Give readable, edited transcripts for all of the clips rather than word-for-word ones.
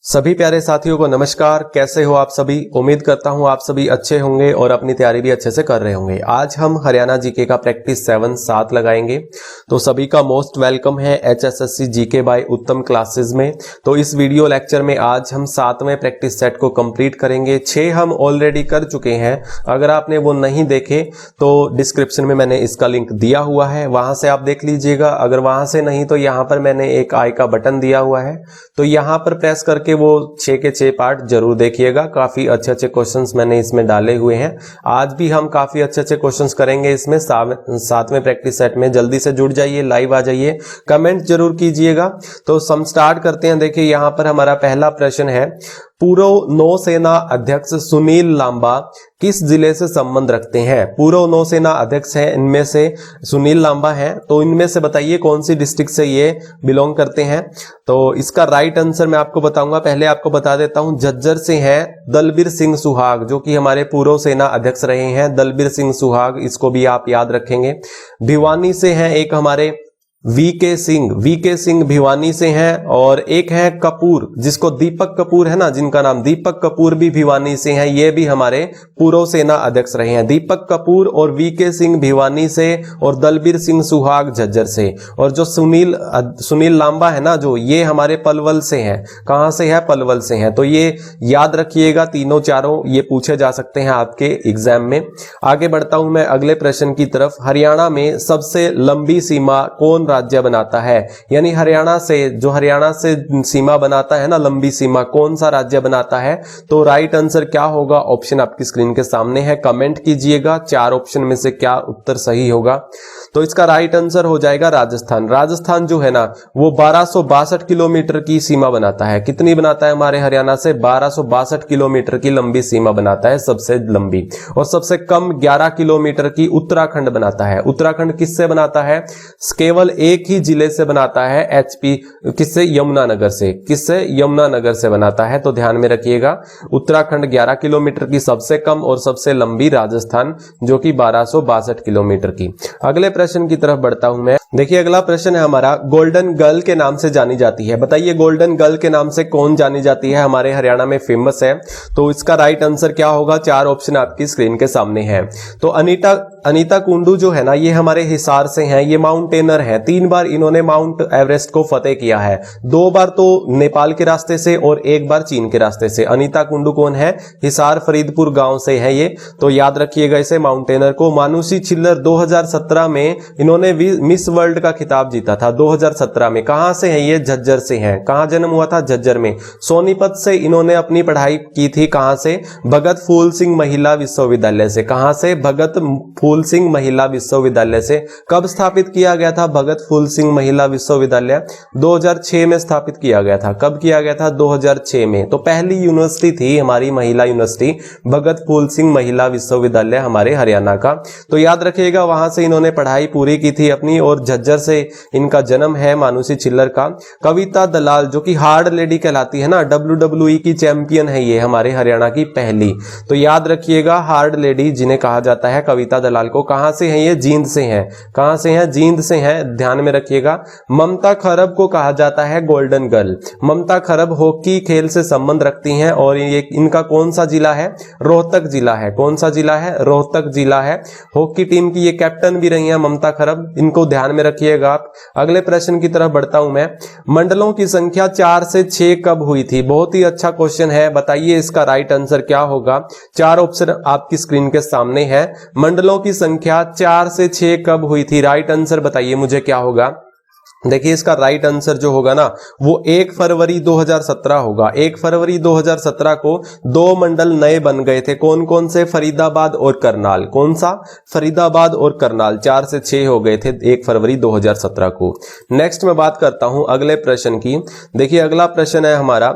सभी प्यारे साथियों को नमस्कार। कैसे हो आप सभी? उम्मीद करता हूं आप सभी अच्छे होंगे और अपनी तैयारी भी अच्छे से कर रहे होंगे। आज हम हरियाणा जीके का प्रैक्टिस 7 लगाएंगे। तो सभी का मोस्ट वेलकम है HSSC जीके बाय उत्तम क्लासेस में। तो इस वीडियो लेक्चर में आज हम 7वें प्रैक्टिस सेट को कंप्लीट करेंगे। 6 हम ऑलरेडी कर चुके हैं। अगर आपने वो नहीं देखे तो डिस्क्रिप्शन में मैंने इसका लिंक दिया हुआ है, वहां से आप देख लीजिएगा। अगर वहां से नहीं तो यहाँ पर मैंने एक आई का बटन दिया हुआ है, तो यहाँ पर प्रेस करके वो 6 के 6 पार्ट जरूर देखिएगा। काफी अच्छे अच्छे क्वेश्चंस मैंने इसमें डाले हुए हैं। आज भी हम काफी अच्छे अच्छे क्वेश्चंस करेंगे इसमें 7वें प्रैक्टिस सेट में। जल्दी से जुड़ जाइए, लाइव आ जाइए, कमेंट जरूर कीजिएगा। तो हम स्टार्ट करते हैं। देखिए यहाँ पर हमारा पहला प्रश्न है, पूर्व नौसेना अध्यक्ष सुनील लांबा किस जिले से संबंध रखते हैं? पूर्व नौसेना अध्यक्ष हैं इनमें से सुनील लांबा हैं, तो इनमें से बताइए कौन सी डिस्ट्रिक्ट से ये बिलोंग करते हैं। तो इसका राइट आंसर मैं आपको बताऊंगा। पहले आपको बता देता हूं, झज्जर से हैं दलबीर सिंह सुहाग, जो कि हमारे पूर्व सेना अध्यक्ष रहे हैं, दलबीर सिंह सुहाग, इसको भी आप याद रखेंगे। भिवानी से हैं एक हमारे वीके सिंह भिवानी से हैं, और एक है कपूर, जिसको दीपक कपूर है ना, जिनका नाम दीपक कपूर, भी भिवानी से हैं। ये भी हमारे पूर्व सेना अध्यक्ष रहे हैं। दीपक कपूर और वीके सिंह भिवानी से, और दलबीर सिंह सुहाग झज्जर से। और जो सुनील लांबा है ना, जो ये हमारे पलवल से हैं। कहां से है? पलवल से हैं। तो ये याद रखिएगा, तीनों चारों ये पूछे जा सकते हैं आपके एग्जाम में। आगे बढ़ता हूं मैं अगले प्रश्न की तरफ। हरियाणा में सबसे लंबी सीमा कौन राज्य बनाता है? यानी हरियाणा से सीमा बनाता है ना, लंबी सीमा, कौन सा राज्य बनाता है? तो राइट आंसर क्या होगा? ऑप्शन आपकी स्क्रीन के सामने है, कमेंट कीजिएगा 4 ऑप्शन में से क्या उत्तर सही होगा। तो इसका राइट आंसर हो जाएगा राजस्थान। राजस्थान जो है ना, वो 1262 किलोमीटर की सीमा बनाता है। कितनी बनाता है? हमारे हरियाणा से 1262 किलोमीटर की लंबी सीमा बनाता है, सबसे लंबी। और सबसे कम 11 किलोमीटर की उत्तराखंड बनाता है। उत्तराखंड किससे बनाता है? केवल एक ही जिले से बनाता है, HP, किससे? यमुनानगर से। किससे? यमुनानगर से बनाता है। तो ध्यान में रखिएगा, उत्तराखंड 11 किलोमीटर की सबसे कम, और सबसे लंबी राजस्थान जो कि 1262 किलोमीटर की। अगले प्रश्न की तरफ बढ़ता हूं मैं। देखिए अगला प्रश्न है हमारा, गोल्डन गर्ल के नाम से जानी जाती है। बताइए गोल्डन गर्ल के नाम से कौन जानी जाती है? हमारे हरियाणा में फेमस है। तो इसका राइट आंसर क्या होगा? 4 ऑप्शन आपकी स्क्रीन के सामने है। तो अनीता कुंडू जो है ना, ये हमारे हिसार से हैं। ये माउंटेनर हैं। 3 बार इन्होंने माउंट एवरेस्ट को फतेह किया है। 2 बार तो नेपाल के रास्ते से और 1 बार चीन के रास्ते से। अनीता कुंडू कौन है? हिसार फरीदपुर गांव से है ये, तो याद रखिएगा इसे, माउंटेनर को। मानुषी छिल्लर 2017 में इन्होंने मिस वर्ल्ड का खिताब जीता था 2017 में। कहां से है ये? झज्जर से हैं। कहां जन्म हुआ था? झज्जर में। सोनीपत से इन्होंने अपनी पढ़ाई की थी। कहां से? भगत फूल सिंह महिला विश्वविद्यालय से। कहां से? भगत फूल सिंह महिला विश्वविद्यालय से। कब स्थापित किया गया था भगत फूल सिंह महिला विश्वविद्यालय? 2006 में स्थापित किया गया था। कब किया गया था? 2006 में। तो पहली यूनिवर्सिटी थी हमारी महिला यूनिवर्सिटी, भगत फूल सिंह महिला विश्वविद्यालय हमारे हरियाणा का। तो याद रखिएगा, वहां से इन्होंने पढ़ाई पूरी की थी अपनी, और झज्जर से इनका जन्म है, मानुषी छिल्लर का। कविता दलाल जो कि हार्ड लेडी कहलाती है ना, WWE की चैंपियन है ये, हमारे हरियाणा की पहली। तो याद रखिएगा, हार्ड लेडी जिन्हें कहा जाता है, कविता दलाल को। कहां से हैं ये? जींद से हैं। कहां से हैं? जींद से हैं, ध्यान में रखिएगा। ममता खरब को कहा जाता है गोल्डन गर्ल। ममता खरब हॉकी खेल से संबंध रखती हैं, और ये इनका कौन सा जिला है? रोहतक जिला है। कौन सा जिला है? रोहतक जिला है। हॉकी टीम की ये कैप्टन भी रही हैं ममता खरब, इनको ध्यान में रखिएगा आप। अगले प्रश्न की तरफ बढ़ता हूं मैं। मंडलों की संख्या 4 से 6 कब हुई थी? बहुत ही अच्छा क्वेश्चन है, बताइए इसका राइट आंसर क्या होगा? 4 ऑप्शन आपकी स्क्रीन के सामने है। मंडलों की संख्या 4 से 6 कब हुई थी? राइट आंसर बताइए मुझे क्या होगा? देखिए इसका राइट आंसर जो होगा ना, वो 1 फरवरी 2017 होगा। 1 फरवरी 2017 को 2 मंडल नए बन गए थे। कौन कौन से? फरीदाबाद और करनाल। कौन सा? फरीदाबाद और करनाल। 4 से 6 हो गए थे 1 फरवरी 2017 को। नेक्स्ट मैं बात करता हूं अगले प्रश्न की। देखिए अगला प्रश्न है हमारा,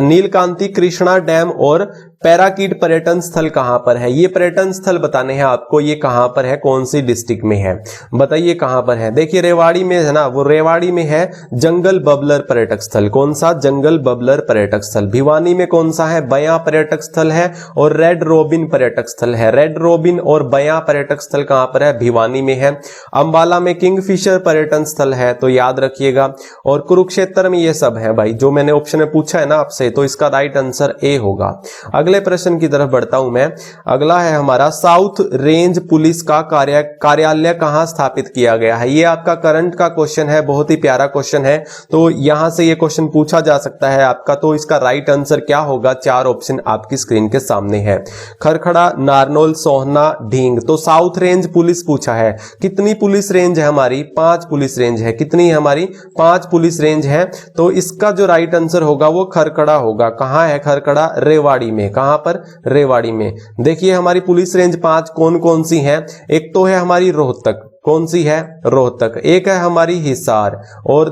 नीलकांती कृष्णा डैम और पैराकीट पर्यटन स्थल कहां पर है? ये पर्यटन स्थल बताने हैं आपको, ये कहां पर है, कौन सी डिस्ट्रिक्ट में है, बताइए कहां पर है। देखिए रेवाड़ी में है ना, वो रेवाड़ी में है जंगल बबलर पर्यटक स्थल। कौन सा? जंगल बबलर पर्यटक स्थल। भिवानी में कौन सा है? बयां पर्यटक स्थल है और रेड रोबिन पर्यटक स्थल है। रेड रोबिन और बयां पर्यटक स्थल कहां पर है? भिवानी में है। अंबाला में किंगफिशर पर्यटन स्थल है, तो याद रखिएगा। और कुरुक्षेत्र में ये सब है भाई, जो मैंने ऑप्शन में पूछा है ना आपसे, तो इसका राइट आंसर ए होगा। अगले प्रश्न की तरफ बढ़ता हूं मैं। अगला है हमारा साउथ रेंज पुलिस का कार्यालय कहां स्थापित किया गया है? ये आपका करंट का क्वेश्चन है, बहुत ही प्यारा क्वेश्चन है, तो यहां से ये क्वेश्चन पूछा जा सकता है आपका। तो इसका राइट आंसर क्या होगा? 4 ऑप्शन आपकी स्क्रीन के सामने है। खरखड़ा, नारनौल, सोहना, ढींग। तो साउथ रेंज पुलिस पूछा है। कितनी पुलिस रेंज है हमारी? 5 पुलिस रेंज है। कितनी है हमारी? 5 पुलिस रेंज है। तो इसका जो राइट आंसर होगा वो खरखड़ा होगा। कहां है खरखड़ा? रेवाड़ी में। कहां पर? रेवाड़ी में। देखिए हमारी पुलिस रेंज 5 कौन कौन सी हैं? एक तो है हमारी रोहतक। कौन सी है? रोहतक। एक है हमारी हिसार, और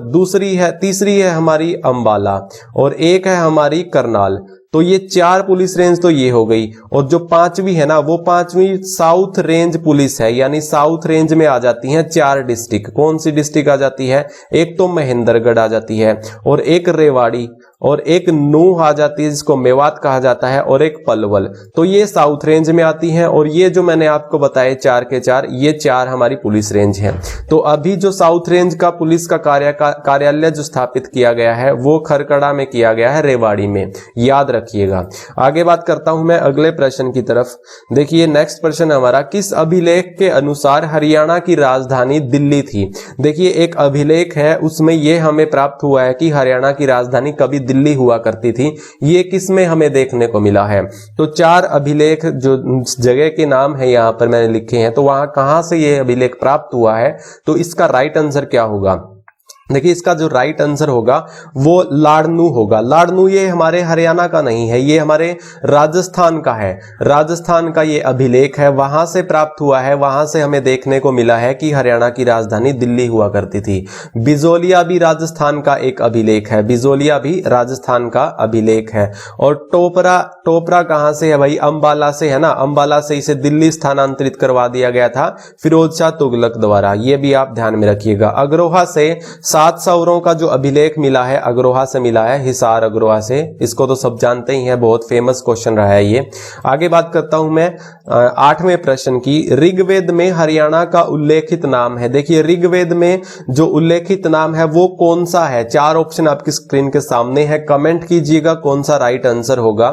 तीसरी है हमारी अंबाला, और एक है हमारी करनाल। तो ये 4 पुलिस रेंज तो ये हो गई, और जो 5वीं है ना, वो 5वीं साउथ रेंज पुलिस है, यानी साउथ रेंज में आ जाती हैं 4 डिस्ट्रिक्ट। कौन सी डिस्ट्रिक्ट आ जाती है? एक तो महेंद्रगढ़ आ जाती है, और एक रेवाड़ी, और एक नूह आ जाती है जिसको मेवात कहा जाता है, और एक पलवल। तो ये साउथ रेंज में आती हैं, और ये जो मैंने आपको बताए 4 के 4, ये 4 हमारी पुलिस रेंज हैं। तो अभी जो साउथ रेंज का पुलिस का कार्यालय जो स्थापित किया गया है वो खरकड़ा में किया गया है, रेवाड़ी में, याद रखिएगा। आगे बात करता हूं मैं अगले प्रश्न की तरफ। देखिए नेक्स्ट प्रश्न हमारा, किस अभिलेख के अनुसार हरियाणा की राजधानी दिल्ली थी? देखिए एक अभिलेख है, उसमें यह हमें प्राप्त हुआ है कि हरियाणा की राजधानी कभी दिल्ली हुआ करती थी। ये किसमें हमें देखने को मिला है? तो 4 अभिलेख जो जगह के नाम है यहां पर मैंने लिखे हैं, तो वहां कहां से ये अभिलेख प्राप्त हुआ है? तो इसका राइट आंसर क्या होगा? देखिए इसका जो राइट आंसर होगा वो लाड़नू होगा। लाड़नू ये हमारे हरियाणा का नहीं है, ये हमारे राजस्थान का है। राजस्थान का ये अभिलेख है, वहां से प्राप्त हुआ है, वहां से हमें देखने को मिला है कि हरियाणा की राजधानी दिल्ली हुआ करती थी। बिजोलिया भी राजस्थान का एक अभिलेख है, बिजोलिया भी राजस्थान का अभिलेख है। और टोपरा कहां से है भाई? अंबाला से है ना, अंबाला से इसे दिल्ली स्थानांतरित करवा दिया गया था फिरोज शाह तुगलक द्वारा, ये भी आप ध्यान में रखिएगा। अग्रोहा से 7 सौरों का जो अभिलेख मिला है, अग्रोहा से मिला है, हिसार अग्रोहा से। इसको तो सब जानते ही हैं, बहुत फेमस क्वेश्चन रहा है ये। आगे बात करता हूं मैं 8वें प्रश्न की। ऋग्वेद में हरियाणा का उल्लेखित नाम है। देखिए ऋग्वेद में जो उल्लेखित नाम है वो कौन सा है? 4 ऑप्शन आपकी स्क्रीन के सामने है, कमेंट कीजिएगा कौन सा राइट आंसर होगा।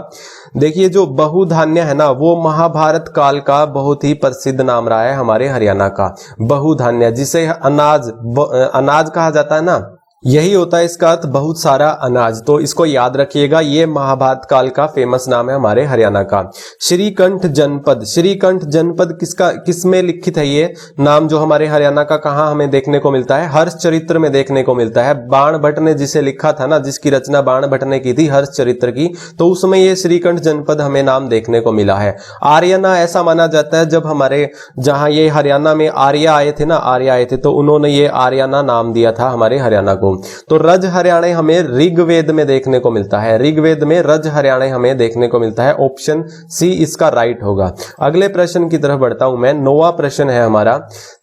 देखिए जो बहुधान्य है ना, वो महाभारत काल का बहुत ही प्रसिद्ध नाम रहा है हमारे हरियाणा का। बहुधान्य, जिसे अनाज कहा जाता है ना, यही होता है इसका अर्थ, बहुत सारा अनाज। तो इसको याद रखिएगा, ये महाभारत काल का फेमस नाम है हमारे हरियाणा का। श्रीकंठ जनपद, श्रीकंठ जनपद किसमें लिखित है? ये नाम जो हमारे हरियाणा का कहां हमें देखने को मिलता है? हर्षचरित्र में देखने को मिलता है। बाण भट्ट ने जिसे लिखा था ना, जिसकी रचना बाण भट्ट ने की थी हर्षचरित्र की, तो उसमें ये श्रीकंठ जनपद हमें नाम देखने को मिला है। आर्यना ऐसा माना जाता है, जब हमारे जहां ये हरियाणा में आर्य आए थे ना, आर्य आए थे, तो उन्होंने ये आर्यना नाम दिया था हमारे हरियाणा को। तो रज हरियाणा हमें ऋग्वेद में देखने को मिलता है, ऋग्वेद में रज हरियाणा हमें देखने को मिलता है। ऑप्शन सी इसका राइट होगा। अगले प्रश्न की तरफ बढ़ता हूं मैं, 9वां प्रश्न है हमारा।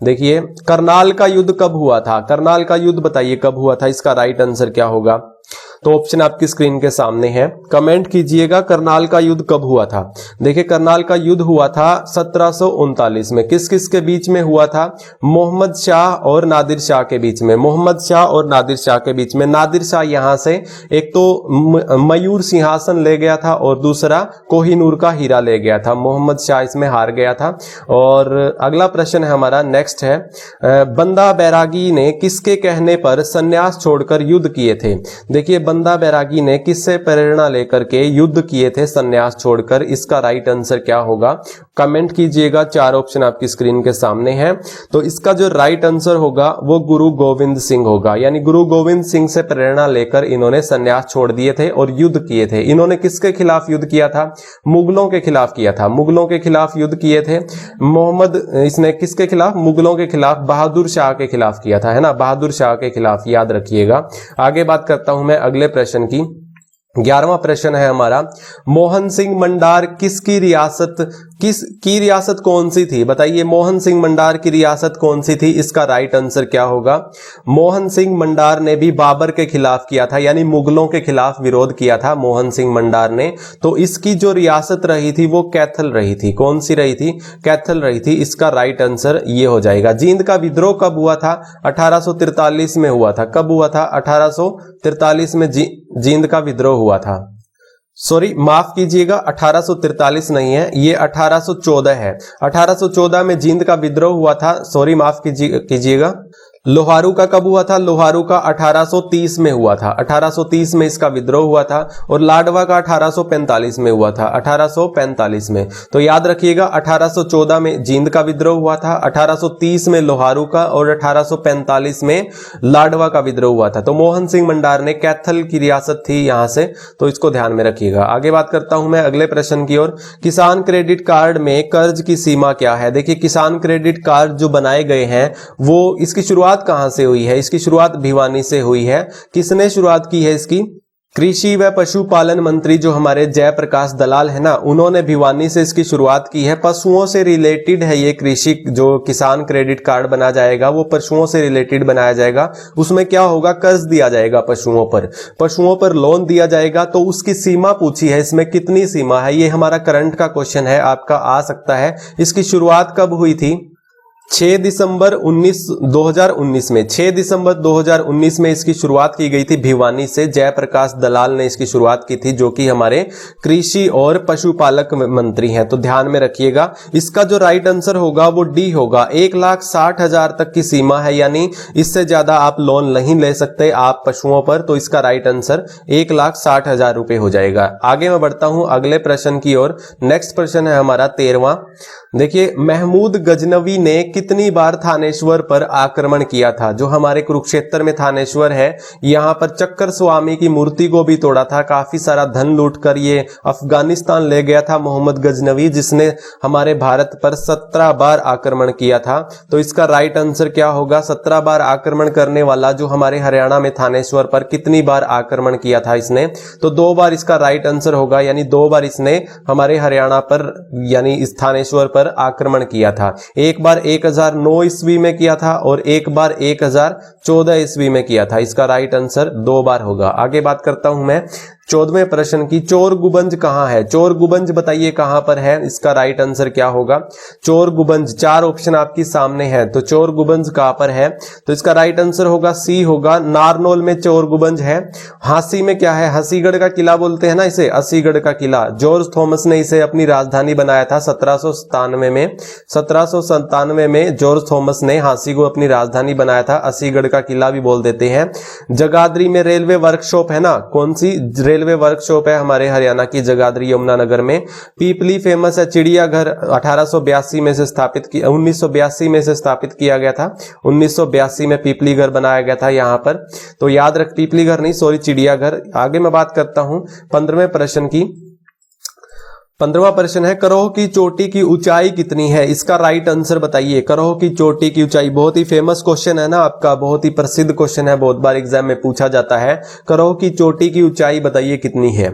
देखिए करनाल का युद्ध कब हुआ था? करनाल का युद्ध बताइए कब हुआ था, इसका राइट आंसर क्या होगा? तो ऑप्शन आपकी स्क्रीन के सामने है, कमेंट कीजिएगा करनाल का युद्ध कब हुआ था। देखिए करनाल का युद्ध हुआ था 1739 में। किस किस के बीच में हुआ था? मोहम्मद शाह और नादिर शाह के बीच में। मोहम्मद शाह और नादिर शाह के बीच में। नादिर शाह यहां से एक तो मयूर सिंहासन ले गया था, और दूसरा कोहिनूर का हीरा ले गया था। मोहम्मद शाह इसमें हार गया था। और अगला प्रश्न है हमारा, नेक्स्ट है, बंदा बैरागी ने किसके कहने पर संन्यास छोड़कर युद्ध किए थे? देखिए बंदा बैरागी ने किससे प्रेरणा लेकर के युद्ध किए थे संन्यास छोड़कर? इसका राइट आंसर क्या होगा? कमेंट कीजिएगा, 4 ऑप्शन आपकी स्क्रीन के सामने हैं। तो इसका जो राइट आंसर होगा वो गुरु गोविंद सिंह होगा, यानी गुरु गोविंद सिंह से प्रेरणा लेकर इन्होंने संन्यास छोड़ दिए थे और युद्ध किए थे। इन्होंने किसके खिलाफ युद्ध किया था? मुगलों के खिलाफ किया था। मुगलों के खिलाफ युद्ध किए थे। इसने किसके खिलाफ? मुगलों के खिलाफ, बहादुर शाह के खिलाफ किया था, है ना, बहादुर शाह के खिलाफ, याद रखिएगा। आगे बात करता हूं मैं अगले प्रश्न की। 11वां प्रश्न है हमारा, मोहन सिंह मंडार किसकी रियासत रियासत कौन सी थी? बताइए मोहन सिंह मंडार की रियासत कौन सी थी? इसका राइट आंसर क्या होगा? मोहन सिंह मंडार ने भी बाबर के खिलाफ किया था, यानी मुगलों के खिलाफ विरोध किया था मोहन सिंह मंडार ने। तो इसकी जो रियासत रही थी वो कैथल रही थी। कौन सी रही थी? कैथल रही थी। इसका राइट आंसर ये हो जाएगा। जींद का विद्रोह कब हुआ था? 1843 में हुआ था। कब हुआ था? 1843 में जींद का विद्रोह हुआ था। सॉरी, माफ कीजिएगा, 1843 नहीं है, ये 1814 है। 1814 में जींद का विद्रोह हुआ था। सॉरी, माफ कीजिएगा। लोहारू का कब हुआ था? लोहारू का 1830 में हुआ था। 1830 में इसका विद्रोह हुआ था। और लाडवा का 1845 में हुआ था। 1845 में। तो याद रखिएगा, 1814 में जींद का विद्रोह हुआ था, 1830 में लोहारू का, और 1845 में लाडवा का विद्रोह हुआ था। तो मोहन सिंह मंडार ने कैथल की रियासत थी यहां से, तो इसको ध्यान में रखिएगा। आगे बात करता हूं मैं अगले प्रश्न की ओर। किसान क्रेडिट कार्ड में कर्ज की सीमा क्या है? देखिए, किसान क्रेडिट कार्ड जो बनाए गए हैं वो, इसकी शुरुआत कहां से हुई है? इसकी शुरुआत भिवानी से हुई है। किसने शुरुआत की है इसकी? कृषि व पशुपालन मंत्री जो हमारे जयप्रकाश दलाल है ना, उन्होंने भिवानी से इसकी शुरुआत की है। पशुओं से रिलेटेड है ये कृषि, जो किसान क्रेडिट कार्ड बनाया जाएगा वो पशुओं से रिलेटेड बनाया जाएगा। उसमें क्या होगा? कर्ज दिया जाएगा पशुओं पर लोन दिया जाएगा। तो उसकी सीमा पूछी है, इसमें कितनी सीमा है? ये हमारा करंट का क्वेश्चन है, आपका आ सकता है। इसकी शुरुआत कब हुई थी? 6 दिसंबर 2019 में। 6 दिसंबर 2019 में इसकी शुरुआत की गई थी भिवानी से। जयप्रकाश दलाल ने इसकी शुरुआत की थी, जो कि हमारे कृषि और पशुपालक मंत्री हैं। तो ध्यान में रखिएगा, इसका जो राइट आंसर होगा वो डी होगा। 1,60,000 तक की सीमा है, यानी इससे ज्यादा आप लोन नहीं ले सकते आप पशुओं पर। तो इसका राइट आंसर 1,60,000 रुपए हो जाएगा। आगे मैं बढ़ता हूं अगले प्रश्न की ओर। नेक्स्ट प्रश्न है हमारा 13वां। देखिए, महमूद गजनवी ने कितनी बार थानेश्वर पर आक्रमण किया था? जो हमारे कुरुक्षेत्र में थानेश्वर है, यहां पर चक्कर स्वामी की मूर्ति को भी तोड़ा था। काफी सारा धन लूटकर ये अफगानिस्तान ले गया था मोहम्मद गजनवी, जिसने हमारे भारत पर 17 बार आक्रमण किया था। तो इसका राइट आंसर क्या होगा? 17 बार आक्रमण करने वाला जो हमारे हरियाणा में थानेश्वर पर कितनी बार आक्रमण किया था इसने? तो 2 बार इसका राइट आंसर होगा, यानी 2 बार इसने हमारे हरियाणा पर यानी इस थानेश्वर पर आक्रमण किया था। एक बार 1009 ईस्वी में किया था और एक बार 1014 ईस्वी में किया था। इसका राइट आंसर 2 बार होगा। आगे बात करता हूं मैं 14वें प्रश्न की। चोर गुबंज कहां है? चोर गुबंज बताइए कहां पर है? इसका राइट आंसर क्या होगा? चोर गुबंज, 4 ऑप्शन आपके सामने है। तो चोर गुबंज कहां पर है? तो इसका राइट आंसर होगा सी होगा। नारनौल में चोर गुबंज है। हांसी में क्या है? हसीगढ़ का किला बोलते हैं ना इसे, असीगढ़ का किला। जॉर्ज थॉमस ने इसे अपनी राजधानी बनाया था 1797 में। 1797 में जॉर्ज थॉमस ने हांसी को अपनी राजधानी बनाया था। असीगढ़ का किला भी बोल देते हैं। जगाधरी में रेलवे वर्कशॉप है ना, कौन सी रेलवे वर्कशॉप है? हमारे हरियाणा की जगाधरी यमुनानगर में। पीपली फेमस है। चिड़ियाघर 1982 में से स्थापित किया गया था। 1982 में पीपली घर बनाया गया था यहां पर। तो याद रख, पीपली घर नहीं, सॉरी, चिड़ियाघर। आगे मैं बात करता हूं 15वें प्रश्न की। 15वां प्रश्न है, करोह की चोटी की ऊंचाई कितनी है? इसका राइट आंसर बताइए। करोह की चोटी की ऊंचाई, बहुत ही फेमस क्वेश्चन है ना आपका, बहुत ही प्रसिद्ध क्वेश्चन है, बहुत बार एग्जाम में पूछा जाता है। करोह की चोटी की ऊंचाई बताइए कितनी है?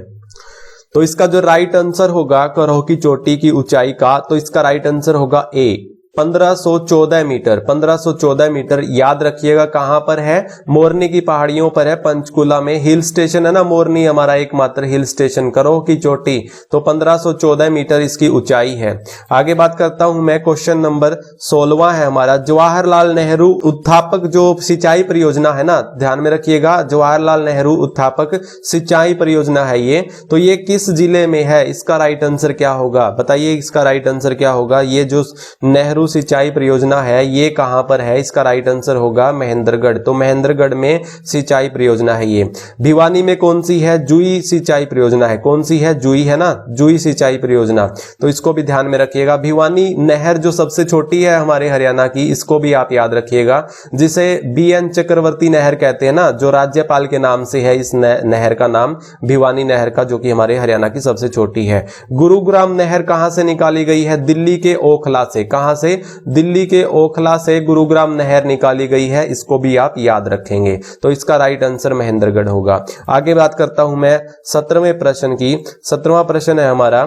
तो इसका जो राइट आंसर होगा करोह की चोटी की ऊंचाई का, तो इसका राइट आंसर होगा ए, 1514 मीटर। 1514 मीटर। याद रखिएगा कहां पर है? मोरनी की पहाड़ियों पर है, पंचकुला में। हिल स्टेशन है ना मोरनी, हमारा एकमात्र हिल स्टेशन। करोह की चोटी, तो 1514 मीटर इसकी ऊंचाई है। आगे बात करता हूं मैं, क्वेश्चन नंबर 16वां है हमारा। जवाहरलाल नेहरू उत्थापक जो सिंचाई परियोजना है ना, ध्यान में रखिएगा, जवाहरलाल नेहरू उत्थापक सिंचाई परियोजना है ये। तो ये किस जिले में है? इसका राइट आंसर क्या होगा? बताइए, इसका राइट आंसर क्या होगा? ये जो नेहरू सिंचाई परियोजना है ये कहां पर है? इसका राइट आंसर होगा महेंद्रगढ़। तो महेंद्रगढ़ में सिंचाई परियोजना है ये। भिवानी में कौन सी है? जुई सिंचाई परियोजना है। कौन सी है? जुई है ना, जुई सिंचाई परियोजना। तो इसको भी ध्यान में रखिएगा। भिवानी नहर जो सबसे छोटी है हमारे हरियाणा की, इसको भी आप याद रखिएगा, जिसे BN चक्रवर्ती नहर कहते हैं ना, जो राज्यपाल के नाम से है इस नहर का नाम, भिवानी नहर का, जो कि हमारे हरियाणा की सबसे छोटी है। गुरुग्राम नहर कहां से निकाली गई है? दिल्ली के ओखला से। कहां से? से? दिल्ली के ओखला से गुरुग्राम नहर निकाली गई है, इसको भी आप याद रखेंगे। तो इसका राइट आंसर महेंद्रगढ़ होगा। आगे बात करता हूं मैं 17वें प्रश्न की। 17वां प्रश्न है हमारा,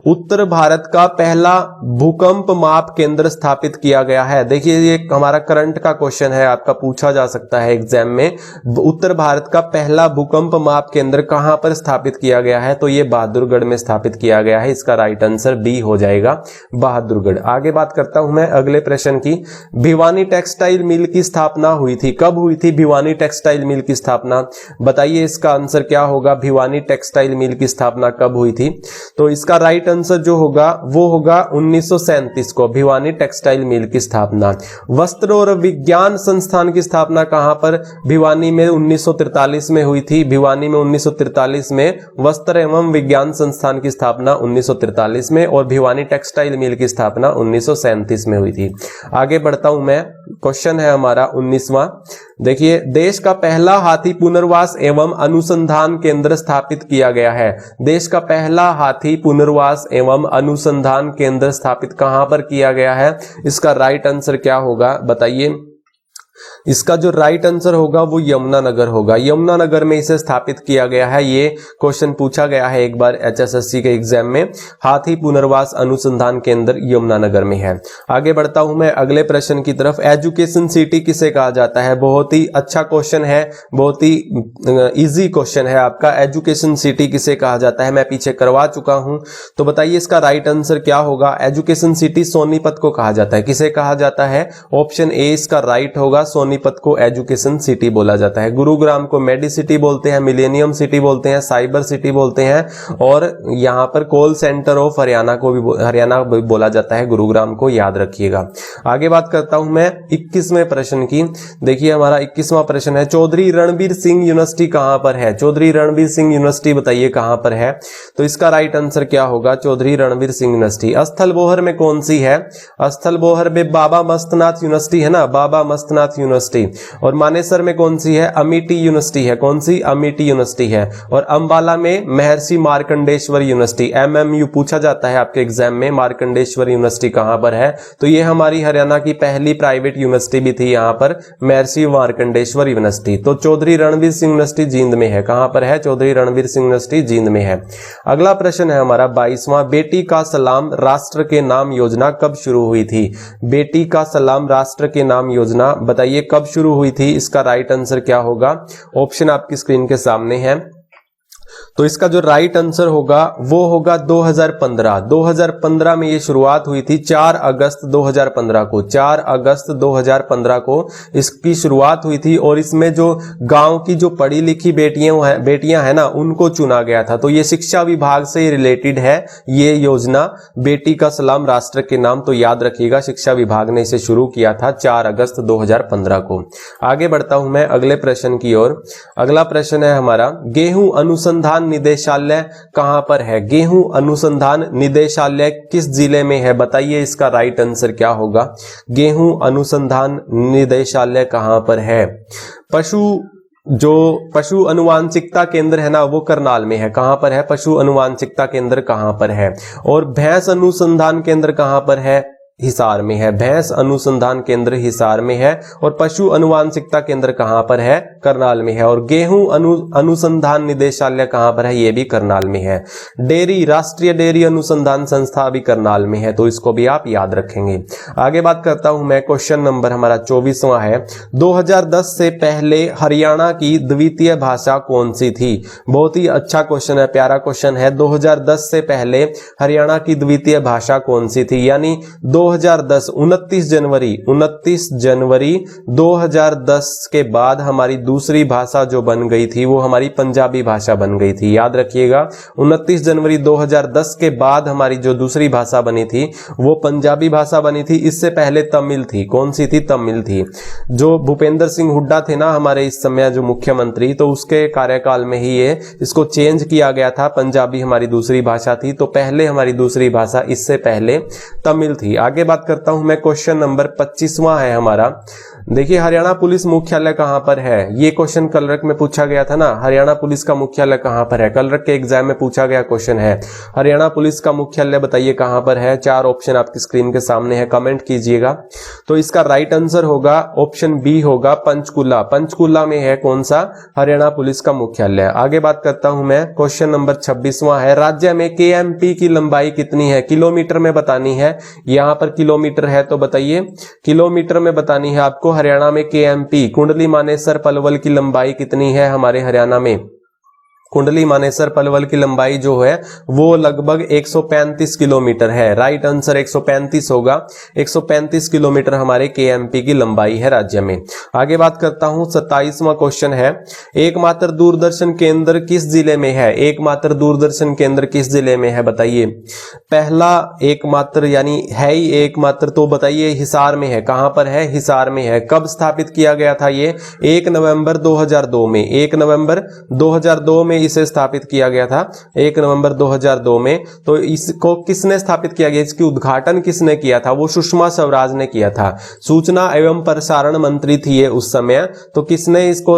उत्तर भारत का पहला भूकंप माप केंद्र स्थापित किया गया है। देखिए ये हमारा करंट का क्वेश्चन है, आपका पूछा जा सकता है एग्जाम में। उत्तर भारत का पहला भूकंप माप केंद्र कहां पर स्थापित किया गया है? तो ये बहादुरगढ़ में स्थापित किया गया है। इसका राइट आंसर बी हो जाएगा, बहादुरगढ़। आगे बात करता हूं मैं अगले प्रश्न की। भिवानी टेक्सटाइल मिल की स्थापना हुई थी, कब हुई थी भिवानी टेक्सटाइल मिल की स्थापना? बताइए इसका आंसर क्या होगा, भिवानी टेक्सटाइल मिल की स्थापना कब हुई थी? तो इसका राइट आंसर जो होगा वो होगा 1937 को, भिवानी टेक्सटाइल मिल की स्थापना। वस्त्र और विज्ञान संस्थान की स्थापना कहां पर? भिवानी में 1943 में हुई थी। भिवानी में 1943 में वस्त्र एवं विज्ञान संस्थान की स्थापना 1943 में, और भिवानी टेक्सटाइल मिल की स्थापना 1937 में हुई थी। आगे बढ़ता हूं मैं, क्वेश्चन है हमारा 19वां। देखिए, देश का पहला हाथी पुनर्वास एवं अनुसंधान केंद्र स्थापित किया गया है। देश का पहला हाथी पुनर्वास एवं अनुसंधान केंद्र स्थापित कहां पर किया गया है? इसका राइट आंसर क्या होगा बताइए। इसका जो राइट आंसर होगा वो यमुनानगर होगा। यमुनानगर में इसे स्थापित किया गया है। ये क्वेश्चन पूछा गया है एक बार एचएसएससी के एग्जाम में। हाथी पुनर्वास अनुसंधान केंद्र यमुनानगर में है। आगे बढ़ता हूं मैं अगले प्रश्न की तरफ। एजुकेशन सिटी किसे कहा जाता है? बहुत ही अच्छा क्वेश्चन है, बहुत ही इजी क्वेश्चन है आपका। एजुकेशन सिटी किसे कहा जाता है? मैं पीछे करवा चुका हूं, तो बताइए इसका राइट आंसर क्या होगा। एजुकेशन सिटी सोनीपत को कहा जाता है। किसे कहा जाता है? ऑप्शन ए इसका राइट होगा, सोनीपत को एजुकेशन सिटी बोला जाता है। गुरुग्राम को मेडी सिटी बोलते हैं, मिलेनियम सिटी बोलते हैं, साइबर सिटी बोलते हैं, और यहां पर कॉल सेंटर ऑफ हरियाणा को भी हरियाणा बोला जाता है। गुरुग्राम को याद रखिएगा। आगे बात करता हूं मैं 21वें प्रश्न की। देखिए हमारा 21वां प्रश्न है, चौधरी रणबीर सिंह यूनिवर्सिटी कहां पर है? चौधरी रणबीर सिंह यूनिवर्सिटी बताइए कहां पर है? तो इसका राइट आंसर क्या होगा? चौधरी रणबीर सिंह यूनिवर्सिटी। स्थलबोहर में कौन सी है? स्थलबोहर में बाबा मस्तनाथ यूनिवर्सिटी है ना, बाबा मस्तनाथ यूनिवर्सिटी। और मानेसर में कौन सी है? अमेठी यूनिवर्सिटी है। कौन सी? अमेठी यूनिवर्सिटी है। और अंबाला में महर्षि मार्कंडेश्वर यूनिवर्सिटी, एमएमयू पूछा जाता है आपके एग्जाम में। मार्कंडेश्वर यूनिवर्सिटी कहां पर है? तो ये हमारी हरियाणा की पहली प्राइवेट यूनिवर्सिटी भी थी यहां पर, महर्षि मार्कंडेश्वर यूनिवर्सिटी। तो चौधरी रणबीर सिंह यूनिवर्सिटी जींद में है। कहां पर है? चौधरी रणबीर सिंह यूनिवर्सिटी जींद में है। अगला प्रश्न है हमारा 22वां, बेटी का सलाम राष्ट्र के नाम योजना कब शुरू हुई थी? बेटी का सलाम राष्ट्र के नाम योजना बताइए कब शुरू हुई थी? इसका राइट आंसर क्या होगा? ऑप्शन आपकी स्क्रीन के सामने है। तो इसका जो राइट आंसर होगा वो होगा 2015। 2015 में ये शुरुआत हुई थी, 4 अगस्त 2015 को। 4 अगस्त 2015 को इसकी शुरुआत हुई थी, और इसमें जो गांव की जो पढ़ी लिखी बेटियां हैं ना, उनको चुना गया था। तो ये शिक्षा विभाग से रिलेटेड है ये योजना, बेटी का सलाम राष्ट्र के नाम। तो याद रखिएगा, शिक्षा विभाग ने इसे शुरू किया था 4 अगस्त 2015 को। आगे बढ़ता हूं मैं अगले प्रश्न की ओर। अगला प्रश्न है हमारा, गेहूं अनुसंधान निदेशालय कहां पर है? गेहूं अनुसंधान निदेशालय किस जिले में है? बताइए इसका राइट आंसर क्या होगा। गेहूं अनुसंधान निदेशालय कहां पर है? पशु अनुवांशिकता केंद्र है ना, वो करनाल में है। कहां पर है? पशु अनुवांशिकता केंद्र कहां पर है? और भैंस अनुसंधान केंद्र कहां पर है? हिसार में है। भैंस अनुसंधान केंद्र हिसार में है। और पशु अनुवांशिकता केंद्र कहां पर है? करनाल में है। और गेहूं अनुसंधान निदेशालय कहां पर है? ये भी करनाल में है। डेयरी, राष्ट्रीय डेयरी अनुसंधान संस्था भी करनाल में है। तो इसको भी आप याद रखेंगे। आगे बात करता हूं मैं, क्वेश्चन नंबर हमारा 24वां है, 2010 से पहले हरियाणा की द्वितीय भाषा कौन सी थी? बहुत ही अच्छा क्वेश्चन है, प्यारा क्वेश्चन है। 2010 से पहले हरियाणा की द्वितीय भाषा कौन सी थी? यानी 2010 29 जनवरी 2010 के बाद हमारी दूसरी भाषा जो बन गई थी वो हमारी पंजाबी भाषा बन गई थी। याद रखिएगा, 29 जनवरी 2010 के बाद हमारी जो दूसरी भाषा बनी थी वो पंजाबी भाषा बनी थी। इससे पहले तमिल थी। कौन सी थी? तमिल थी। जो भूपेंद्र सिंह हुड्डा थे ना हमारे इस समय जो मुख्यमंत्री, तो उसके कार्यकाल में ही ये इसको चेंज किया गया था। पंजाबी हमारी दूसरी भाषा थी। तो पहले हमारी दूसरी भाषा इससे पहले तमिल थी। आगे बात करता हूं मैं, क्वेश्चन नंबर 25वां है हमारा। देखिए हरियाणा पुलिस मुख्यालय कहां पर है, ये क्वेश्चन कलरक में पूछा गया था ना, हरियाणा पुलिस का मुख्यालय कहां पर है, कलरक के एग्जाम में पूछा गया क्वेश्चन है। हरियाणा पुलिस का मुख्यालय बताइए कहां पर है। 4 ऑप्शन आपकी स्क्रीन के सामने है, कमेंट कीजिएगा। तो इसका राइट आंसर होगा ऑप्शन बी होगा पंचकुला। पंचकुला में है कौन सा, हरियाणा पुलिस का मुख्यालय। आगे बात करता हूं मैं, क्वेश्चन नंबर 26वां है, राज्य में केएमपी की लंबाई कितनी है, किलोमीटर में बतानी है। यहां पर किलोमीटर है तो बताइए, किलोमीटर में बतानी है आपको। हरियाणा में केएमपी कुंडली मानेसर पलवल की लंबाई कितनी है हमारे हरियाणा में। कुंडली मानेसर पलवल की लंबाई जो है वो लगभग 135 किलोमीटर है। राइट आंसर 135 होगा। 135 किलोमीटर हमारे केएमपी की लंबाई है राज्य में। आगे बात करता हूं, 27वां क्वेश्चन है, एकमात्र दूरदर्शन केंद्र किस जिले में है। एकमात्र दूरदर्शन केंद्र किस जिले में है बताइए। पहला एकमात्र यानी है ही एकमात्र, तो बताइए हिसार में है। कहां पर है, हिसार में है। कब स्थापित किया गया था ये, 1 नवंबर 2002 में। 1 नवंबर 2002 में इसे स्थापित किया गया था, 1 नवंबर 2002 में। तो इसको किसने स्थापित किया गया, इसकी उद्घाटन किसने किया था, वो सुषमा स्वराज ने किया था। सूचना एवं प्रसारण मंत्री थी ये उस समय। तो किसने इसको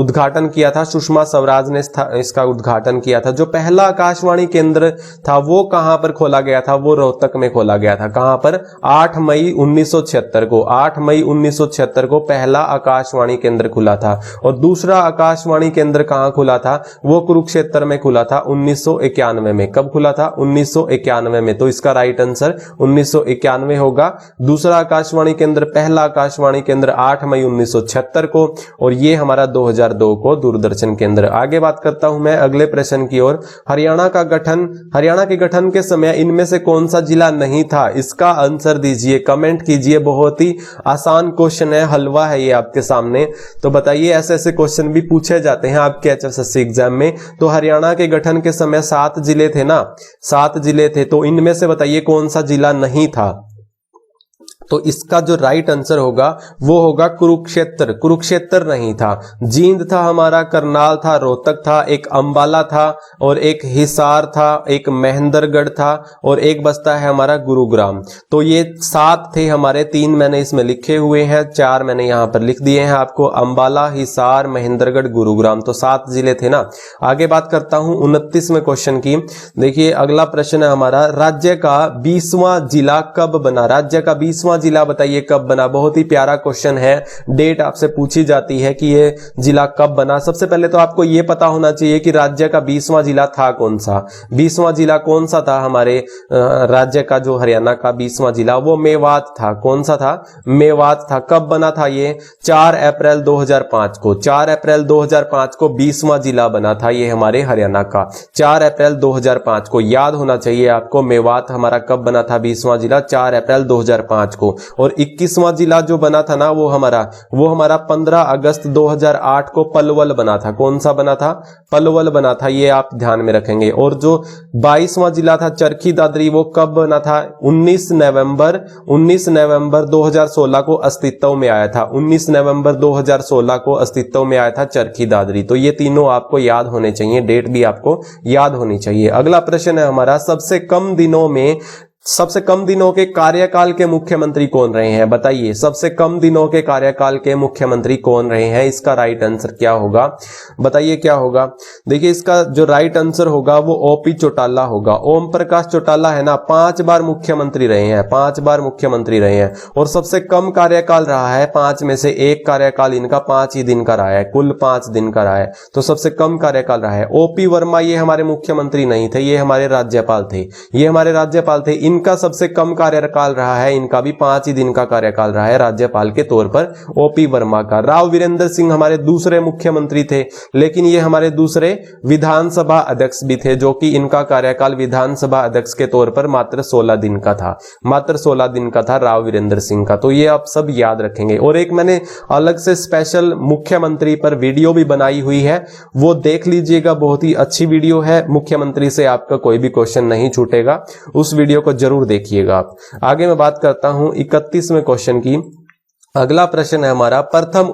उद्घाटन किया था, सुषमा स्वराज ने इसका उद्घाटन किया था। जो पहला आकाशवाणी केंद्र था वो कहां पर खोला गया था, वो रोहतक में खोला गया था। कहां पर, 8 मई 1976 को। 8 मई 1976 को पहला आकाशवाणी केंद्र खुला था। और दूसरा आकाशवाणी केंद्र कहां खुला था, वो कुरुक्षेत्र में खुला था 1991 में। कब खुला था, 1991 में। तो इसका राइट आंसर 1991 होगा। दूसरा आकाशवाणी केंद्र, पहला आकाशवाणी केंद्र 8 मई 1976 को, और ये हमारा 2002 को दूरदर्शन केंद्र। आगे बात करता हूं मैं अगले प्रश्न की ओर। हरियाणा के गठन के समय इनमें से कौन सा जिला नहीं था, इसका आंसर दीजिए, कमेंट कीजिए। बहुत ही आसान क्वेश्चन है, हलवा है ये आपके सामने। तो बताइए, ऐसे ऐसे क्वेश्चन भी पूछे जाते हैं आपके एचएसएससी एग्जाम में। तो हरियाणा के गठन के समय 7 जिले थे ना, 7 जिले थे। तो इनमें से बताइए कौन सा जिला नहीं था। तो इसका जो राइट आंसर होगा वो होगा कुरुक्षेत्र। कुरुक्षेत्र नहीं था, जींद था हमारा, करनाल था, रोहतक था, एक अंबाला था, और एक हिसार था, एक महेंद्रगढ़ था, और एक बचता है हमारा गुरुग्राम। तो ये 7 थे हमारे, 3 मैंने इसमें लिखे हुए हैं, 4 मैंने यहां पर लिख दिए हैं आपको, अंबाला, हिसार, महेंद्रगढ़, गुरुग्राम। तो 7 जिले थे ना। आगे बात करता हूं 29वें क्वेश्चन की। देखिए अगला प्रश्न है हमारा, राज्य का 20वां जिला कब बना। राज्य का 20वां जिला बताइए कब बना। बहुत ही प्यारा क्वेश्चन है, डेट आपसे पूछी जाती है कि ये जिला कब बना। सबसे पहले तो आपको ये पता होना चाहिए कि राज्य का 20वां जिला था कौन सा। 20वां जिला कौन सा था हमारे राज्य का, जो हरियाणा का 20वां जिला, वो मेवात था। कौन सा था, मेवात था। कब बना था ये, 4 अप्रैल 2005 को। 4 अप्रैल 2005 को 20वां जिला बना था ये हमारे हरियाणा का, 4 अप्रैल 2005 को। याद होना चाहिए आपको, मेवात हमारा कब बना था 20वां जिला, 4 अप्रैल 2005 को। और 21वां जिला जो बना था ना वो हमारा 15 अगस्त 2008 को पलवल बना था। कौन सा बना था, पलवल बना था, ये आप ध्यान में रखेंगे। और जो 22वां जिला था चरखी दादरी, वो कब बना था, 19 नवंबर 2016 को अस्तित्व में आया था। 19 नवंबर 2016 को अस्तित्व में आया था चरखी दादरी। तो ये तीनों आपको याद होने चाहिए, डेट भी आपको याद होनी चाहिए। अगला प्रश्न है हमारा, सबसे कम दिनों के कार्यकाल के मुख्यमंत्री कौन रहे हैं। बताइए, सबसे कम दिनों के कार्यकाल के मुख्यमंत्री कौन रहे हैं, इसका राइट आंसर क्या होगा, बताइए क्या होगा। देखिए इसका जो राइट आंसर होगा वो ओपी चौटाला होगा। ओम प्रकाश चौटाला है ना, 5 बार मुख्यमंत्री रहे हैं, 5 बार मुख्यमंत्री रहे हैं। और सबसे कम कार्यकाल रहा है 5 में से, एक कार्यकाल इनका 5 ही दिन का रहा है, कुल 5 दिन का रहा है। तो सबसे कम कार्यकाल रहा है। ओपी वर्मा ये हमारे मुख्यमंत्री नहीं थे, ये हमारे राज्यपाल थे, ये हमारे राज्यपाल थे। इनका सबसे कम कार्यकाल रहा है, इनका भी 5 ही दिन का कार्यकाल रहा है राज्यपाल के तौर पर, ओपी वर्मा का। राव वीरेंद्र सिंह हमारे दूसरे मुख्यमंत्री थे, लेकिन ये हमारे दूसरे विधानसभा अध्यक्ष भी थे, जो कि इनका कार्यकाल विधानसभा अध्यक्ष के तौर पर मात्र 16 दिन का था, मात्र 16 दिन का था राव वीरेंद्र सिंह का। तो ये आप सब याद रखेंगे। और एक मैंने अलग से स्पेशल मुख्यमंत्री पर वीडियो भी बनाई हुई है, वो देख लीजिएगा, बहुत ही अच्छी वीडियो है। मुख्यमंत्री से आपका कोई भी क्वेश्चन नहीं छूटेगा, उस वीडियो को जरूर देखिएगा आप। आगे मैं बात करता हूं 31वें क्वेश्चन की। अगला प्रश्न है हमारा, प्रथम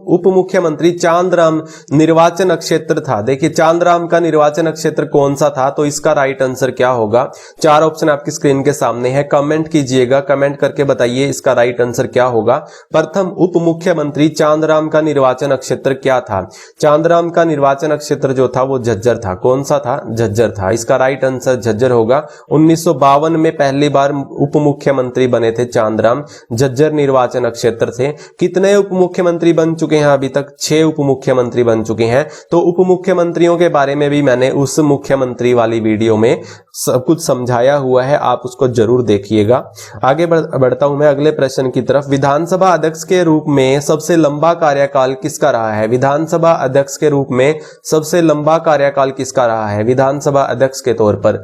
उप मुख्यमंत्री चांदराम निर्वाचन क्षेत्र था। देखिए चांदराम का निर्वाचन क्षेत्र कौन सा था, तो इसका राइट आंसर क्या होगा। चार ऑप्शन आपकी स्क्रीन के सामने है, कमेंट कीजिएगा, कमेंट करके बताइए इसका राइट आंसर क्या होगा। प्रथम उप मुख्यमंत्री चांदराम का निर्वाचन क्षेत्र क्या था। चांदराम का निर्वाचन क्षेत्र जो था वो झज्जर था। कौन सा था, झज्जर था। इसका राइट आंसर झज्जर होगा। 1952 में पहली बार उप मुख्यमंत्री बने थे चांदराम, झज्जर निर्वाचन क्षेत्र थे। कितने उप मुख्यमंत्री बन चुके हैं अभी तक, 6 उप मुख्यमंत्री बन चुके हैं। तो उप मुख्यमंत्रियों के बारे में भी मैंने उस मुख्यमंत्री वाली वीडियो में सब कुछ समझाया हुआ है, आप उसको जरूर देखिएगा। आगे बढ़ता हूं मैं अगले प्रश्न की तरफ। विधानसभा अध्यक्ष के रूप में सबसे लंबा कार्यकाल किसका रहा है। विधानसभा अध्यक्ष के रूप में सबसे लंबा कार्यकाल किसका रहा है विधानसभा अध्यक्ष के तौर पर,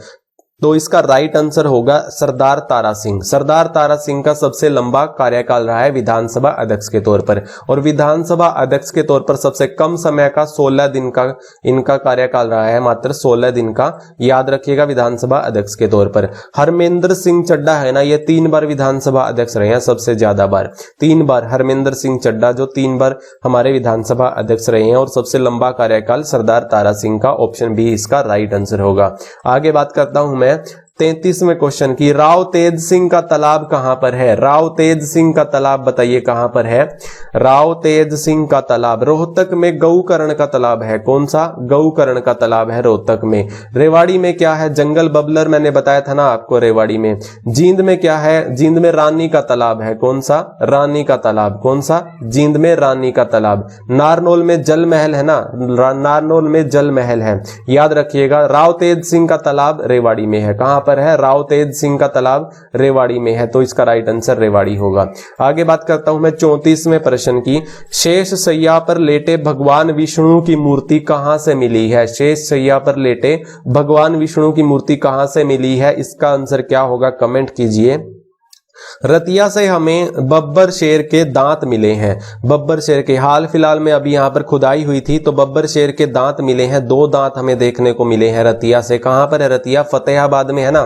तो इसका राइट आंसर होगा सरदार तारा सिंह। सरदार तारा सिंह का सबसे लंबा कार्यकाल रहा है विधानसभा अध्यक्ष के तौर पर। और विधानसभा अध्यक्ष के तौर पर सबसे कम समय का 16 दिन का इनका कार्यकाल रहा है, मात्र 16 दिन का। याद रखिएगा विधानसभा अध्यक्ष के तौर पर। हरमेंद्र सिंह चड्डा है ना, ये 3 बार विधानसभा अध्यक्ष रहे हैं, सबसे ज्यादा बार 3 बार। हरमेंद्र सिंह चड्डा जो 3 बार हमारे विधानसभा अध्यक्ष रहे हैं, और सबसे लंबा कार्यकाल सरदार तारा सिंह का। ऑप्शन बी इसका राइट आंसर होगा। आगे बात करता हूं मैं 33वें क्वेश्चन की। राव तेज सिंह का तालाब कहां पर है। राव तेज सिंह का तालाब बताइए कहां पर है। राव तेज सिंह का तालाब रोहतक में गौकर्ण का तालाब है। कौन सा, गौकर्ण का तालाब है रोहतक में। रेवाड़ी में क्या है, जंगल बबलर, मैंने बताया था ना आपको रेवाड़ी में। जींद में क्या है, जींद में रानी का तालाब है। कौन सा, रानी का तालाब। कौन सा, जींद में रानी का तालाब। नारनौल में जल महल है ना, नारनौल में जल महल है। याद रखिएगा राव तेज सिंह का तालाब रेवाड़ी में है। कहां पर है, राव तेज सिंह का तालाब रेवाड़ी में है, तो इसका राइट आंसर रेवाड़ी होगा। आगे बात करता हूं मैं 34वें प्रश्न की। शेष शैया पर लेटे भगवान विष्णु की मूर्ति कहां से मिली है। शेष शैया पर लेटे भगवान विष्णु की मूर्ति कहां से मिली है, इसका आंसर क्या होगा, कमेंट कीजिए। रतिया से हमें बब्बर शेर के दांत मिले हैं। बब्बर शेर के हाल फिलहाल में अभी यहां पर खुदाई हुई थी, तो बब्बर शेर के दांत मिले हैं। 2 दांत हमें देखने को मिले हैं रतिया से। कहां पर है रतिया, फतेहाबाद में है ना।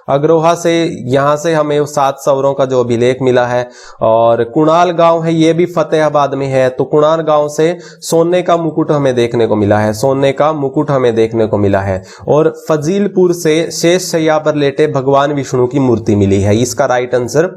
अग्रोहा से, यहां से हमें 7 सौरों का जो अभिलेख मिला है। और कुणाल गांव है, ये भी फतेहाबाद में है। तो कुणाल गांव से सोने का मुकुट हमें देखने को मिला है, सोने का मुकुट हमें देखने को मिला है। और फजीलपुर से शेष शैया पर लेटे भगवान विष्णु की मूर्ति मिली है। इसका राइट आंसर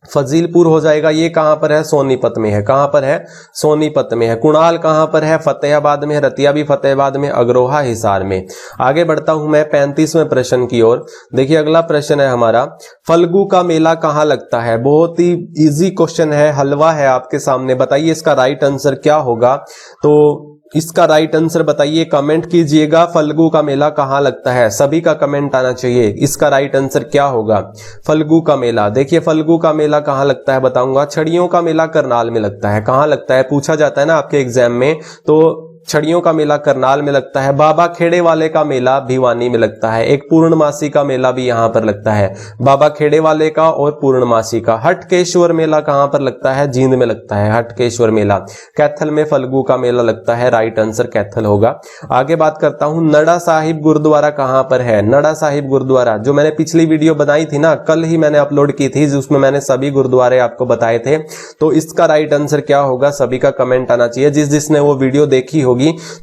फजीलपुर हो जाएगा। ये कहां पर है, सोनीपत में है। कहां पर है, सोनीपत में है। कुणाल कहां पर है, फतेहाबाद में है। रतिया भी फतेहाबाद में, अग्रोहा हिसार में। आगे बढ़ता हूं मैं 35वें प्रश्न की ओर। देखिए अगला प्रश्न है हमारा, फल्गु का मेला कहां लगता है। बहुत ही इजी क्वेश्चन है, हलवा है आपके सामने। बताइए इसका राइट आंसर क्या होगा। तो इसका राइट आंसर बताइए, कमेंट कीजिएगा। फल्गु का मेला कहां लगता है, सभी का कमेंट आना चाहिए। इसका राइट आंसर क्या होगा, फल्गु का मेला। देखिए फल्गु का मेला कहां लगता है बताऊंगा। छड़ियों का मेला करनाल में लगता है। कहां लगता है, पूछा जाता है ना आपके एग्जाम में। तो छड़ियों का मेला करनाल में लगता है। बाबा खेड़े वाले का मेला भिवानी में लगता है। एक पूर्णमासी का मेला भी यहां पर लगता है, बाबा खेड़े वाले का और पूर्णमासी का। हटकेश्वर मेला कहां पर लगता है, जींद में लगता है हटकेश्वर मेला। कैथल में फल्गु का मेला लगता है, राइट आंसर कैथल होगा। आगे बात करता हूं, नड़ा साहिब गुरुद्वारा कहां पर है। नड़ा साहिब गुरुद्वारा जो मैंने पिछली वीडियो बनाई थी ना, कल ही मैंने अपलोड की थी, जिसमें मैंने सभी गुरुद्वारे आपको बताए थे। तो इसका राइट आंसर क्या होगा, सभी का कमेंट आना चाहिए। जिसने वो वीडियो देखी होगी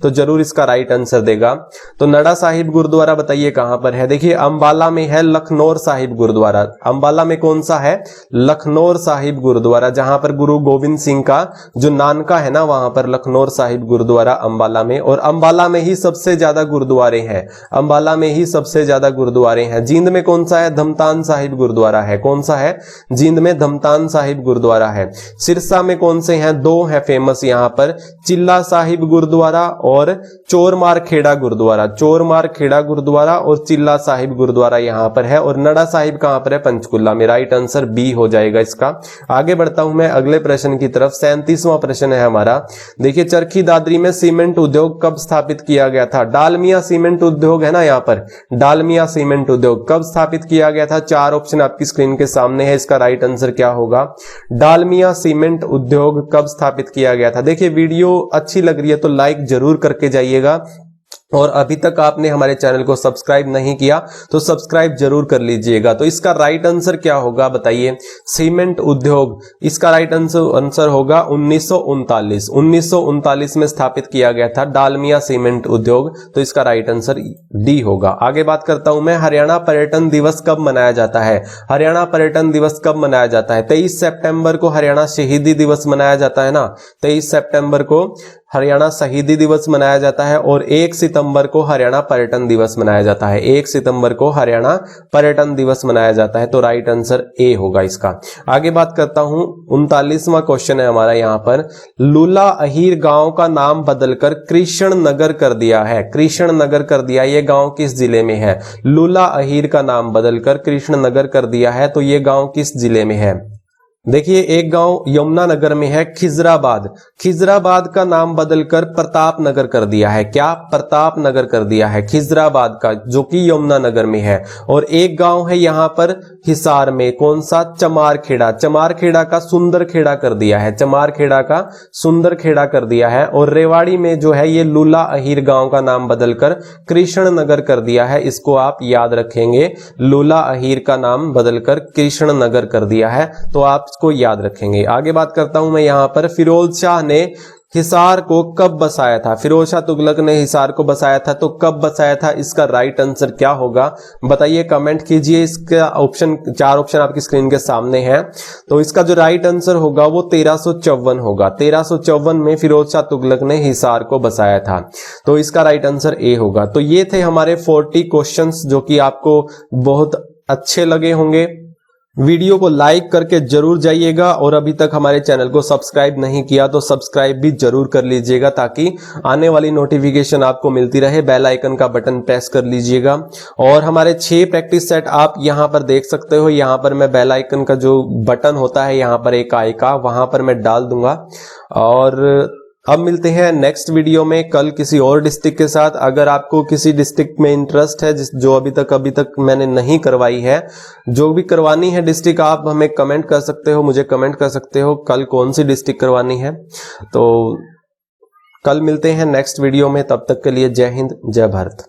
तो जरूर इसका राइट आंसर देगा। तो नड़ा साहिब गुरुद्वारा बताइए कहां पर है। देखिए अंबाला में है लखनौर साहिब गुरुद्वारा। अंबाला में कौन सा है, लखनौर साहिब गुरुद्वारा, जहां पर गुरु गोविंद सिंह का जो नानका है ना, वहां पर लखनौर साहिब गुरुद्वारा अंबाला में। और अंबाला में ही सबसे ज्यादा गुरुद्वारे हैं, अंबाला में ही सबसे ज्यादा गुरुद्वारे हैं। जींद में कौन सा है, धमतान साहिब गुरुद्वारा है। कौन सा है, जींद में धमतान साहिब गुरुद्वारा है। सिरसा में कौन से हैं, 2 है फेमस यहां पर, चिल्ला साहिब गुरुद्वारा और चोरमार खेड़ा गुरुद्वारा। चोरमार खेड़ा गुरुद्वारा और चिल्ला साहिब गुरुद्वारा यहां पर है। और नड़ा साहिब कहां पर है, पंचकुला में। राइट आंसर बी हो जाएगा इसका। आगे बढ़ता हूं मैं अगले प्रश्न की तरफ। 37वां प्रश्न है हमारा। देखिए चरखी दादरी में सीमेंट उद्योग कब स्थापित किया गया था। डालमिया सीमेंट उद्योग है ना, यहां पर डालमिया सीमेंट उद्योग कब स्थापित किया गया था। 4 ऑप्शन आपकी स्क्रीन के सामने है, इसका राइट आंसर क्या होगा। डालमिया सीमेंट उद्योग कब स्थापित किया गया था। देखिए वीडियो अच्छी लग रही है तो लाइक जरूर करके जाइएगा। और अभी तक आपने हमारे चैनल को सब्सक्राइब नहीं किया तो सब्सक्राइब जरूर कर लीजिएगा। तो इसका राइट आंसर क्या होगा बताइए? सीमेंट उद्योग, इसका राइट आंसर होगा 1939। 1939 में स्थापित किया गया था डालमिया सीमेंट उद्योग। तो इसका राइट आंसर डी होगा। आगे बात करता हूं मैं, हरियाणा पर्यटन दिवस कब मनाया जाता है? हरियाणा पर्यटन दिवस कब मनाया जाता है? 23 सितंबर को हरियाणा शहीदी दिवस मनाया जाता है ना। 23 सितंबर को हरियाणा शहीदी दिवस मनाया जाता है और 1 सितंबर को हरियाणा पर्यटन दिवस मनाया जाता है। 1 सितंबर को हरियाणा पर्यटन दिवस मनाया जाता है। तो राइट आंसर ए होगा इसका। आगे बात करता हूं, 39वां क्वेश्चन है हमारा यहाँ पर। लूला अहीर गांव का नाम बदलकर कृष्ण नगर कर दिया है। कृष्ण नगर कर दिया, ये गांव किस जिले में है? लूला अहीर का नाम बदलकर कृष्ण नगर कर दिया है, तो ये गांव किस जिले में है? देखिए, एक गांव यमुनानगर में है, खिजराबाद। खिजराबाद का नाम बदलकर प्रताप नगर कर दिया है। क्या? प्रताप नगर कर दिया है खिजराबाद का, जो कि यमुनानगर में है। और एक गांव है यहां पर हिसार में, कौन सा? चमारखेड़ा। चमारखेड़ा का सुंदर खेड़ा कर दिया है। चमारखेड़ा का सुंदर खेड़ा कर दिया है। और रेवाड़ी में जो है ये लूला अहीर गांव का नाम बदलकर कृष्ण नगर कर दिया है। इसको आप याद रखेंगे, लूला अहीर का नाम बदलकर कृष्ण नगर कर दिया है, तो आप को याद रखेंगे। आगे बात करता हूं मैं यहां पर, फिरोज शाह ने हिसार को कब बसाया था? फिरोज शाह तुगलक ने हिसार को बसाया था, तो कब बसाया था? इसका राइट आंसर क्या होगा बताइए, कमेंट कीजिए। इसका ऑप्शन, 4 ऑप्शन आपकी स्क्रीन के सामने हैं। तो इसका जो राइट आंसर होगा वो 1354 होगा। 1354 में फिरोज शाह तुगलक ने हिसार को बसाया था। तो इसका राइट आंसर ए होगा। तो ये थे हमारे 40 क्वेश्चंस जो कि आपको बहुत अच्छे लगे होंगे। वीडियो को लाइक करके जरूर जाइएगा और अभी तक हमारे चैनल को सब्सक्राइब नहीं किया तो सब्सक्राइब भी जरूर कर लीजिएगा, ताकि आने वाली नोटिफिकेशन आपको मिलती रहे। बेल आइकन का बटन प्रेस कर लीजिएगा। और हमारे 6 प्रैक्टिस सेट आप यहां पर देख सकते हो। यहां पर मैं बेल आइकन का जो बटन होता है यहां पर एक आएगा, वहां पर मैं डाल दूंगा। और अब मिलते हैं नेक्स्ट वीडियो में कल किसी और डिस्ट्रिक्ट के साथ। अगर आपको किसी डिस्ट्रिक्ट में इंटरेस्ट है जो अभी तक मैंने नहीं करवाई है, जो भी करवानी है डिस्ट्रिक्ट, आप हमें कमेंट कर सकते हो, मुझे कमेंट कर सकते हो कल कौन सी डिस्ट्रिक्ट करवानी है। तो कल मिलते हैं नेक्स्ट वीडियो में, तब तक के लिए जय हिंद, जय भारत।